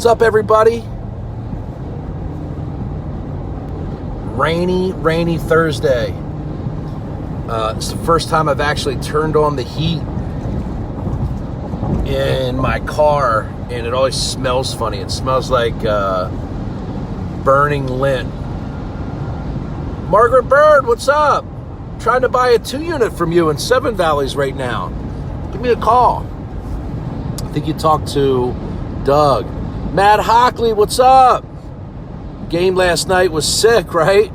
What's up, everybody? Rainy Thursday. It's the first time I've actually turned on the heat in my car, and it always smells funny. It smells like burning lint. Margaret Bird, what's up? Trying to buy a 2-unit from you in Seven Valleys right now. Give me a call. I think you talked to Doug. Matt Hockley, what's up? Game last night was sick, right?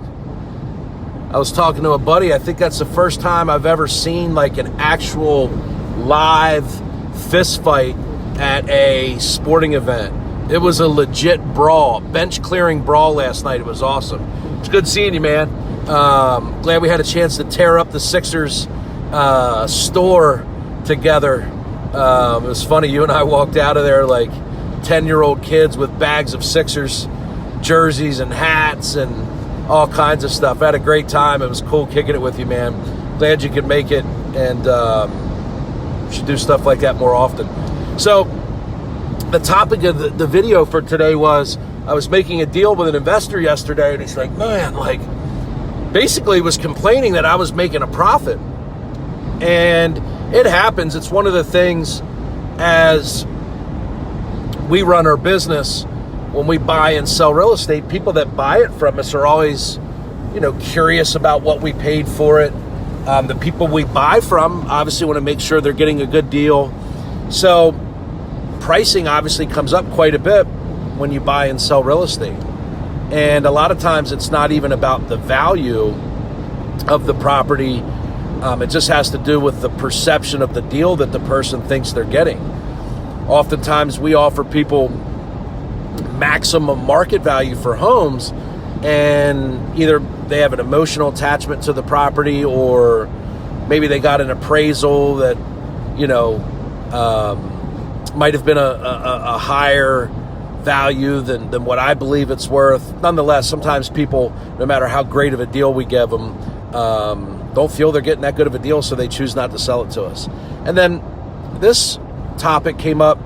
I was talking to a buddy. I think that's the first time I've ever seen like an actual live fist fight at a sporting event. It was a legit brawl, bench clearing brawl last night. It was awesome. It's good seeing you, man. Glad we had a chance to tear up the Sixers store together. It was funny. You and I walked out of there like 10-year-old kids with bags of Sixers jerseys and hats and all kinds of stuff. I had a great time. It was cool kicking it with you, man. Glad you could make it, and should do stuff like that more often. So the topic of the video for today was, I was making a deal with an investor yesterday, and he's like, man, like, basically was complaining that I was making a profit. And it happens. It's one of the things as we run our business. When we buy and sell real estate, people that buy it from us are always, curious about what we paid for it. The people we buy from obviously want to make sure they're getting a good deal. So pricing obviously comes up quite a bit when you buy and sell real estate. And a lot of times it's not even about the value of the property. It just has to do with the perception of the deal that the person thinks they're getting. Oftentimes we offer people maximum market value for homes, and either they have an emotional attachment to the property, or maybe they got an appraisal that might have been a higher value than what I believe it's worth. Nonetheless, sometimes people, no matter how great of a deal we give them, don't feel they're getting that good of a deal, so they choose not to sell it to us. And then this topic came up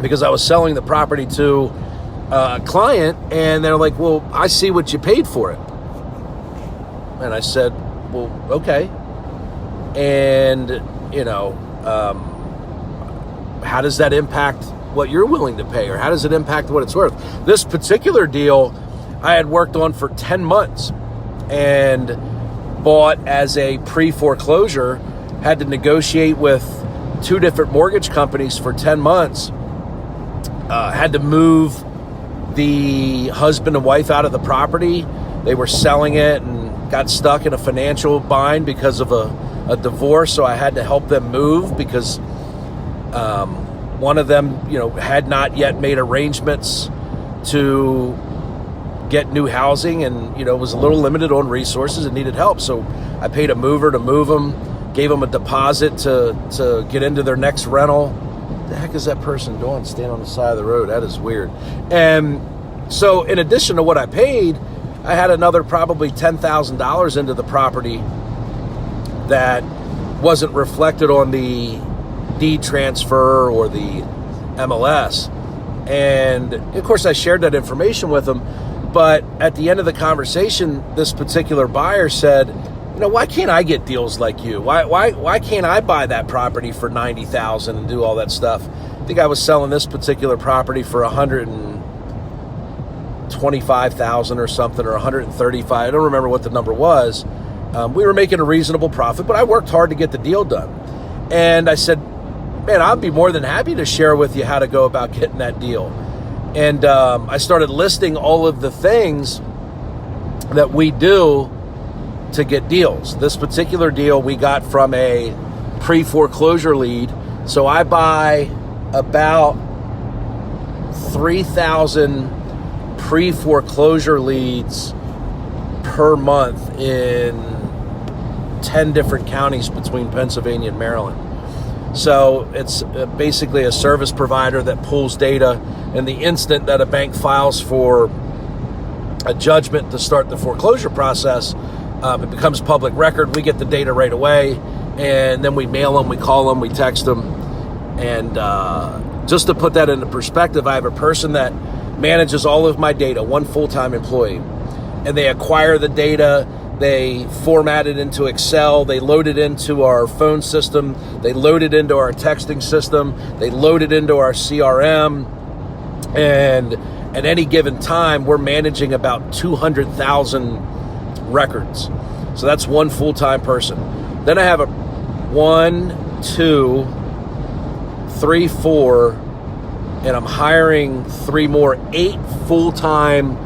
because I was selling the property to a client, and they're like, well, I see what you paid for it. And I said, well, okay. And, how does that impact what you're willing to pay, or how does it impact what it's worth? This particular deal I had worked on for 10 months and bought as a pre-foreclosure, had to negotiate with 2 different mortgage companies for 10 months, had to move the husband and wife out of the property. They were selling it and got stuck in a financial bind because of a divorce, so I had to help them move because one of them, had not yet made arrangements to get new housing, and was a little limited on resources and needed help. So I paid a mover to move them, gave them a deposit to get into their next rental. What the heck is that person doing standing on the side of the road? That is weird. And so in addition to what I paid, I had another probably $10,000 into the property that wasn't reflected on the deed transfer or the MLS. And of course I shared that information with them, but at the end of the conversation, this particular buyer said, why can't I get deals like you? Why can't I buy that property for $90,000 and do all that stuff? I think I was selling this particular property for $125,000 or something, or $135,000. I don't remember what the number was. We were making a reasonable profit, but I worked hard to get the deal done. And I said, man, I'd be more than happy to share with you how to go about getting that deal. And I started listing all of the things that we do to get deals. This particular deal we got from a pre-foreclosure lead. So I buy about 3,000 pre-foreclosure leads per month in 10 different counties between Pennsylvania and Maryland. So it's basically a service provider that pulls data, and the instant that a bank files for a judgment to start the foreclosure process, it becomes public record. We get the data right away, and then we mail them, we call them, we text them, and Just to put that into perspective, I have a person that manages all of my data, one full-time employee, and they acquire the data, they format it into Excel, they load it into our phone system, they load it into our texting system, they load it into our CRM, and at any given time, we're managing about 200,000 records. So that's one full-time person. Then I have a 1, 2, 3, 4, and I'm hiring 3 more, 8 full-time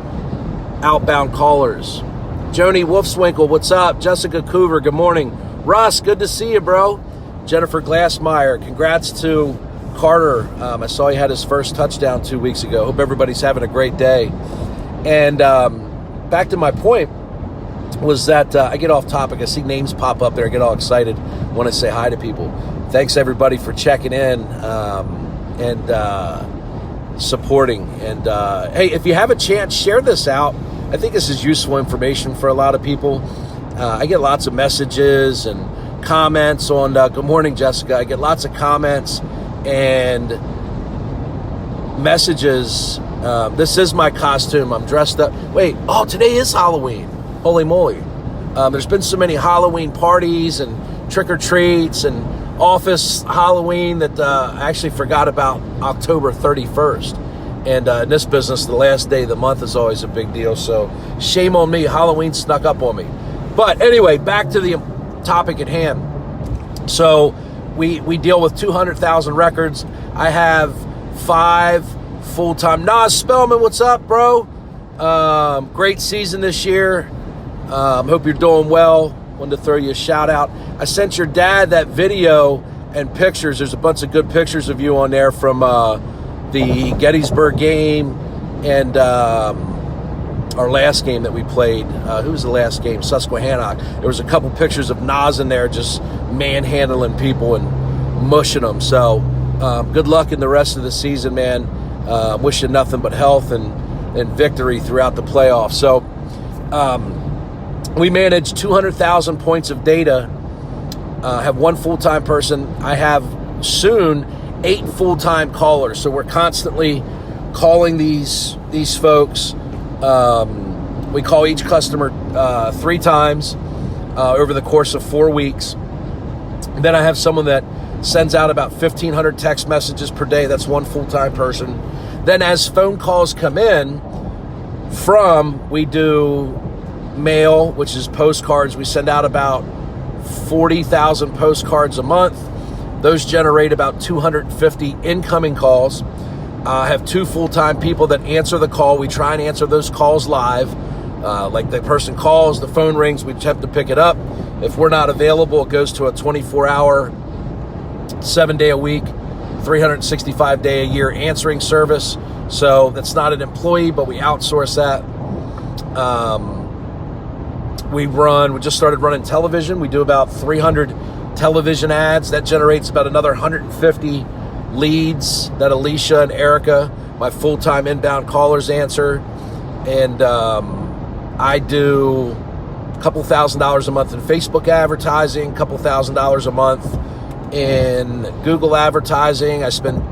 outbound callers. Joni Wolfswinkle, what's up? Jessica Coover, good morning. Russ, good to see you, bro. Jennifer Glassmeyer, congrats to Carter. I saw he had his first touchdown 2 weeks ago. Hope everybody's having a great day. And back to my point was that I get off topic. I see names pop up there. I get all excited. Want to say hi to people. Thanks, everybody, for checking in and supporting. And, hey, if you have a chance, share this out. I think this is useful information for a lot of people. I get lots of messages and comments on, good morning, Jessica. I get lots of comments and messages. This is my costume. I'm dressed up. Wait, today is Halloween. Holy moly. There's been so many Halloween parties and trick-or-treats and office Halloween that I actually forgot about October 31st. And in this business, the last day of the month is always a big deal. So shame on me. Halloween snuck up on me. But anyway, back to the topic at hand. So we deal with 200,000 records. I have 5 full-time. Nas Spellman, what's up, bro? Great season this year. Hope you're doing well. Wanted to throw you a shout out. I sent your dad that video and pictures. There's a bunch of good pictures of you on there from the Gettysburg game and our last game that we played. Who was the last game? Susquehanna. There was a couple pictures of Nas in there just manhandling people and mushing them. So good luck in the rest of the season, man. Wish you nothing but health and victory throughout the playoffs. So we manage 200,000 points of data, have 1 full-time person. I have soon 8 full-time callers. So we're constantly calling these folks. We call each customer 3 times over the course of 4 weeks. And then I have someone that sends out about 1,500 text messages per day. That's 1 full-time person. Then as phone calls come in we do mail, which is postcards. We send out about 40,000 postcards a month. Those generate about 250 incoming calls. I have 2 full-time people that answer the call. We try and answer those calls live. Like the person calls, the phone rings, we attempt to pick it up. If we're not available, it goes to a 24-hour, 7-day-a-week, 365-day-a-year answering service. So that's not an employee, but we outsource that. We just started running television. We do about 300 television ads. That generates about another 150 leads that Alicia and Erica, my full-time inbound callers, answer. And I do a couple $1,000s a month in Facebook advertising, a couple $1,000s a month in Google advertising. I spend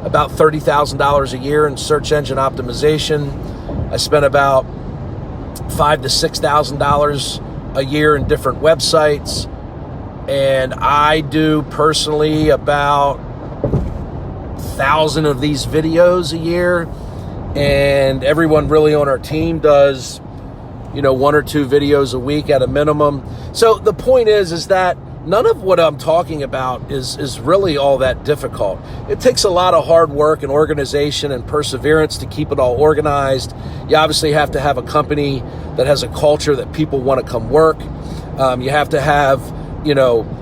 about $30,000 a year in search engine optimization. I spend about $5,000 to $6,000 a year in different websites. And I do personally about 1,000 of these videos a year. And everyone really on our team does, 1 or 2 videos a week at a minimum. So the point is that none of what I'm talking about is really all that difficult. It takes a lot of hard work and organization and perseverance to keep it all organized. You obviously have to have a company that has a culture that people want to come work. You have to have,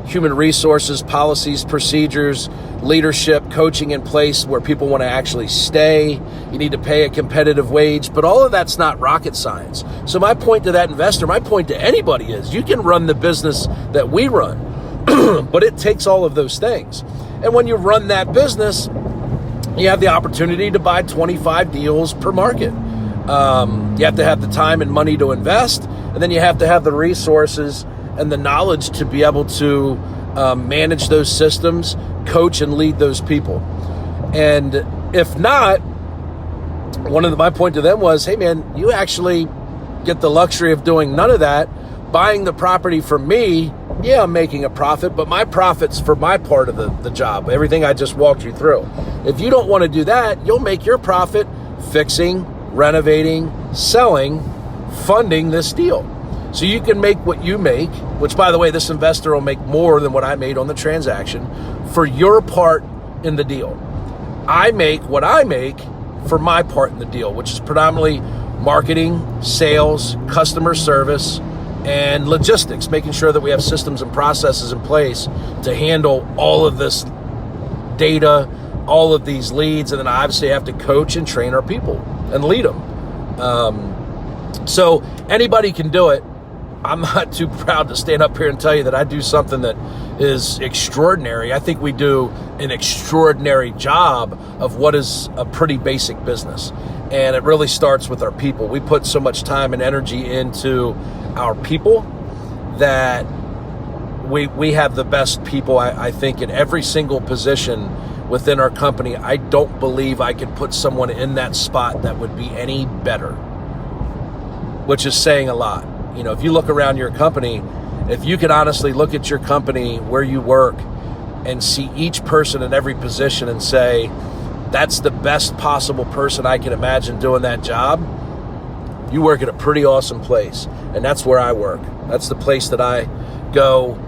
human resources, policies, procedures, leadership, coaching in place where people want to actually stay. You need to pay a competitive wage, but all of that's not rocket science. So my point to that investor, my point to anybody is you can run the business that we run, but it takes all of those things. And when you run that business, you have the opportunity to buy 25 deals per market. You have to have the time and money to invest, and then you have to have the resources and the knowledge to be able to manage those systems, coach and lead those people. And if not, my point to them was, hey man, you actually get the luxury of doing none of that, buying the property from me. Yeah, I'm making a profit, but my profit's for my part of the job, everything I just walked you through. If you don't want to do that, you'll make your profit fixing, renovating, selling, funding this deal. So you can make what you make, which, by the way, this investor will make more than what I made on the transaction for your part in the deal. I make what I make for my part in the deal, which is predominantly marketing, sales, customer service, and logistics, making sure that we have systems and processes in place to handle all of this data, all of these leads, and then I obviously have to coach and train our people and lead them. So anybody can do it. I'm not too proud to stand up here and tell you that I do something that is extraordinary. I think we do an extraordinary job of what is a pretty basic business. And it really starts with our people. We put so much time and energy into our people that we have the best people, I think, in every single position within our company. I don't believe I could put someone in that spot that would be any better, which is saying a lot. You know, if you look around your company, if you could honestly look at your company where you work and see each person in every position and say, that's the best possible person I can imagine doing that job, you work at a pretty awesome place. And that's where I work. That's the place that I go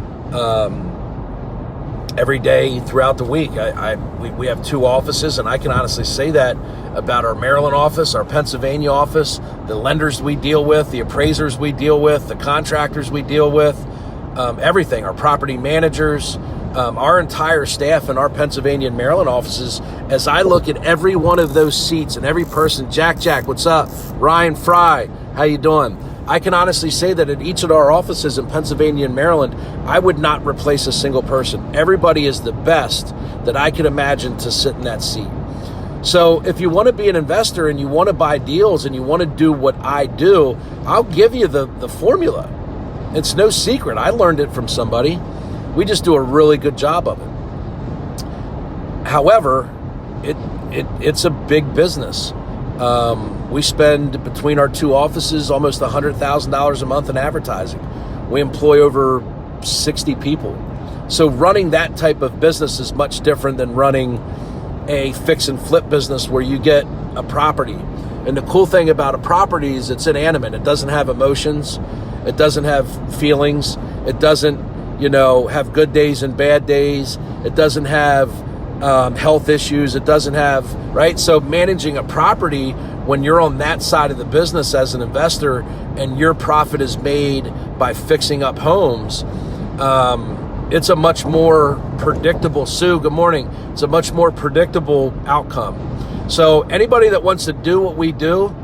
every day throughout the week. We have 2 offices, and I can honestly say that about our Maryland office, our Pennsylvania office, the lenders we deal with, the appraisers we deal with, the contractors we deal with, everything, our property managers, our entire staff in our Pennsylvania and Maryland offices. As I look at every one of those seats and every person, Jack, what's up? Ryan Fry, how you doing? I can honestly say that at each of our offices in Pennsylvania and Maryland, I would not replace a single person. Everybody is the best that I could imagine to sit in that seat. So if you want to be an investor and you want to buy deals and you want to do what I do, I'll give you the formula. It's no secret. I learned it from somebody. We just do a really good job of it. However, it's a big business. We spend between our 2 offices almost $100,000 a month in advertising. We employ over 60 people. So running that type of business is much different than running a fix and flip business where you get a property. And the cool thing about a property is it's inanimate. It doesn't have emotions. It doesn't have feelings. It doesn't, have good days and bad days. It doesn't have health issues. It doesn't have, right? So managing a property, when you're on that side of the business as an investor and your profit is made by fixing up homes, it's a much more predictable, Sue, good morning. It's a much more predictable outcome. So anybody that wants to do what we do,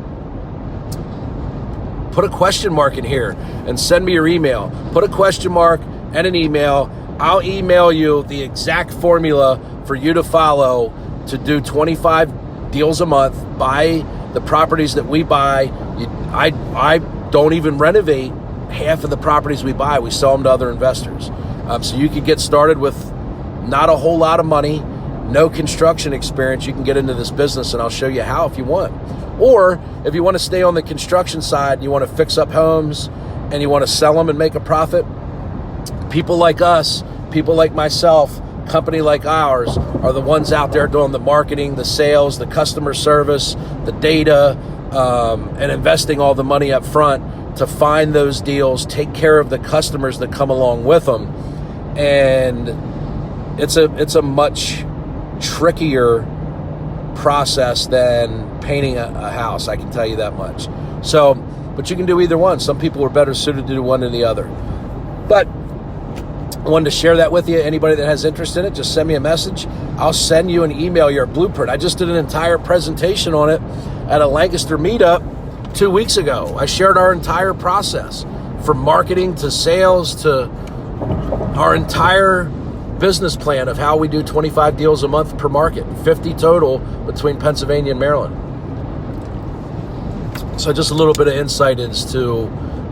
put a question mark in here and send me your email. Put a question mark and an email. I'll email you the exact formula for you to follow to do 25 deals a month, buy the properties that we buy. I don't even renovate half of the properties we buy. We sell them to other investors. So you could get started with not a whole lot of money, no construction experience. You can get into this business, and I'll show you how if you want. Or if you want to stay on the construction side, you want to fix up homes and you want to sell them and make a profit, people like us, people like myself, company like ours are the ones out there doing the marketing, the sales, the customer service, the data, and investing all the money up front to find those deals, take care of the customers that come along with them. And it's a much trickier process than painting a house, I can tell you that much. So, but you can do either one. Some people are better suited to do one than the other. But I wanted to share that with you. Anybody that has interest in it, just send me a message. I'll send you an email, your blueprint. I just did an entire presentation on it at a Lancaster meetup 2 weeks ago. I shared our entire process from marketing to sales to our entire business plan of how we do 25 deals a month per market, 50 total between Pennsylvania and Maryland. So just a little bit of insight as to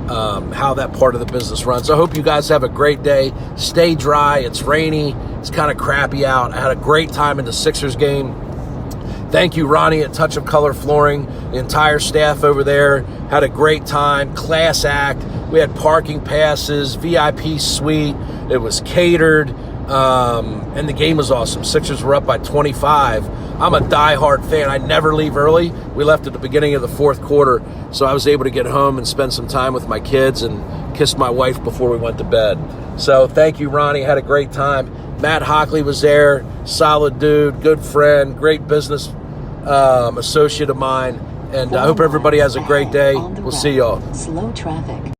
how that part of the business runs. I hope you guys have a great day. Stay dry. It's rainy. It's kind of crappy out. I had a great time in the Sixers game. Thank you, Ronnie at Touch of Color Flooring. The entire staff over there had a great time. Class act. We had parking passes, VIP suite. It was catered, and the game was awesome. Sixers were up by 25. I'm a diehard fan. I never leave early. We left at the beginning of the fourth quarter, so I was able to get home and spend some time with my kids and kiss my wife before we went to bed. So thank you, Ronnie. Had a great time. Matt Hockley was there. Solid dude, good friend, great business associate of mine. And I hope everybody has a great day. We'll see y'all. Slow traffic.